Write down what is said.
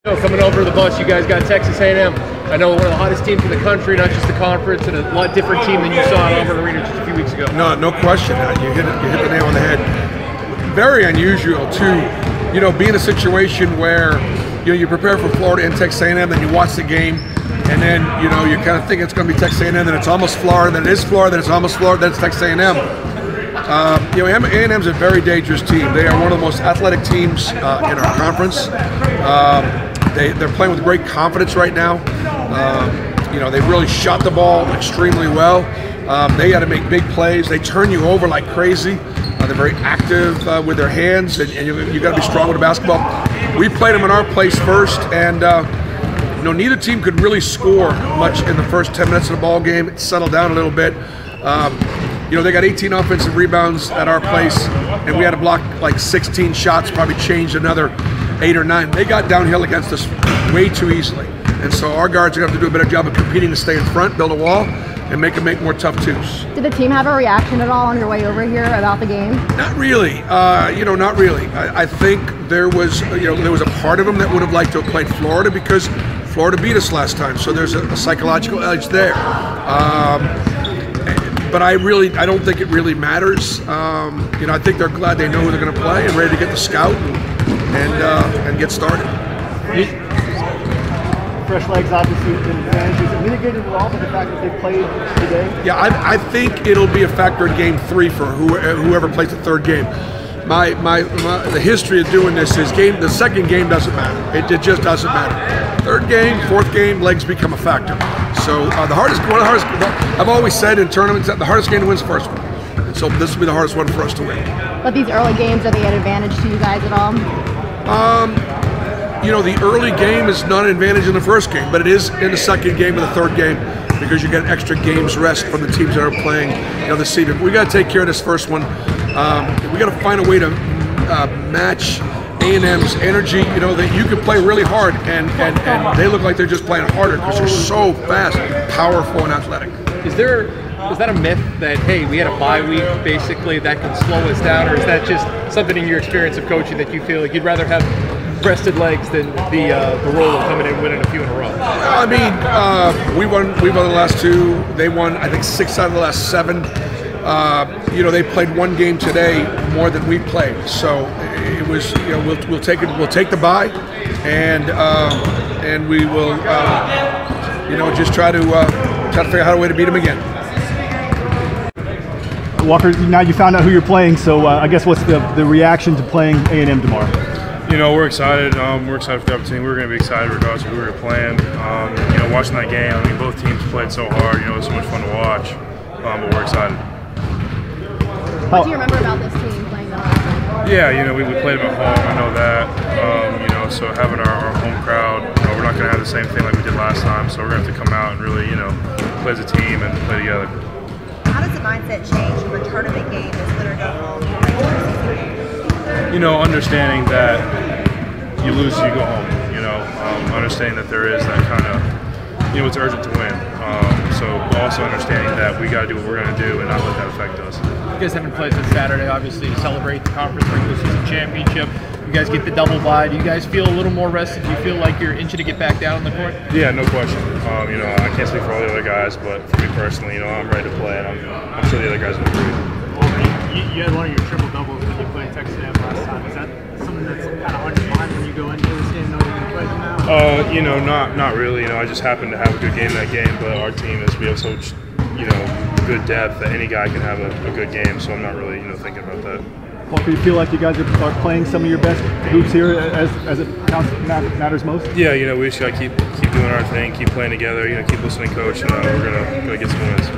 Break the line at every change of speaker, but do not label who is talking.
Coming over the bus, you guys got Texas A&M. I know one of the hottest teams in the country, not just the conference, and a lot different team than you saw at Auburn Arena just a few weeks ago.
No question. You hit the nail on the head. Very unusual to, be in a situation where, you prepare for Florida and Texas A&M, then you watch the game, and then, you kind of think it's going to be Texas A&M, then it's almost Florida, then it is Florida, then it's almost Florida, then it's Texas A&M. A&M's a very dangerous team. They are one of the most athletic teams in our conference. They're playing with great confidence right now. They really shot the ball extremely well. They got to make big plays. They turn you over like crazy. They're very active with their hands, and you got to be strong with the basketball. We played them in our place first, and neither team could really score much in the first 10 minutes of the ball game. It settled down a little bit. They got 18 offensive rebounds at our place, and we had to block like 16 shots, probably changed another 8 or 9. They got downhill against us way too easily. And so our guards are going to have to do a better job of competing to stay in front, build a wall, and make more tough twos.
Did the team have a reaction at all on your way over here about the game?
Not really. Not really. I think there was a part of them that would have liked to have played Florida because Florida beat us last time. So there's a psychological edge there. But I don't think it really matters. I think they're glad they know who they're going to play and ready to get the scout and get started.
Fresh legs obviously an advantage. Is it mitigated at all by the fact that they played today?
Yeah, I think it'll be a factor in Game 3 for whoever plays the third game. The history of doing this is the second game doesn't matter. It just doesn't matter. Third game, fourth game, legs become a factor. So I've always said in tournaments that the hardest game to win is the first one. And so this will be the hardest one for us to win.
But these early games, are they an advantage to you guys at all?
The early game is not an advantage in the first game, but it is in the second game and the third game because you get extra games rest from the teams that are playing this season. We got to take care of this first one. We got to find a way to match A&M's energy. That you can play really hard, and they look like they're just playing harder because they're so fast, powerful, and athletic.
Is that a myth that, hey, we had a bye week, basically, that can slow us down, or is that just something in your experience of coaching that you feel like you'd rather have rested legs than the role of coming in and winning a few in a row?
I mean, we won the last 2. They won, I think, 6 out of the last 7. They played 1 game today more than we played, so it was. We'll take the bye, and we will, just try to figure out a way to beat them again.
Walker, now you found out who you're playing, so I guess what's the reaction to playing A&M tomorrow?
We're excited. We're excited for the opportunity. We're going to be excited regardless of who we're playing. Watching that game, both teams played so hard. It was so much fun to watch, but we're excited.
What do you remember about this team playing the last time?
Yeah, we played them at home. I know that. So having our home crowd, we're not going to have the same thing like we did last time. So we're going to have to come out and really, play as a team and play together.
How does the mindset change from a tournament game that's going to go home to a regular season game?
Understanding that you lose, you go home. Understanding that there is that kind of, it's urgent to win. So also understanding that we got to do what we're going to do and not let that affect us.
You guys haven't played since Saturday, obviously, to celebrate the conference regular season championship. You guys get the double bye. Do you guys feel a little more rested? Do you feel like you're itching to get back down on the court?
Yeah, no question. I can't speak for all the other guys, but for me personally, I'm ready to play, and I'm sure the other guys will agree.
You had one of your triple doubles when you played Texas A&M last time. Is that something that's kind of on your mind when you go into this game knowing you're going to play them now?
Not really. I just happened to have a good game that game, but our team we have so good depth that any guy can have a good game. So I'm not really thinking about that.
Walker, you feel like you guys are playing some of your best hoops here as it matters most?
Yeah, we just got to keep doing our thing, keep playing together, keep listening to coach, and we're gonna get some wins.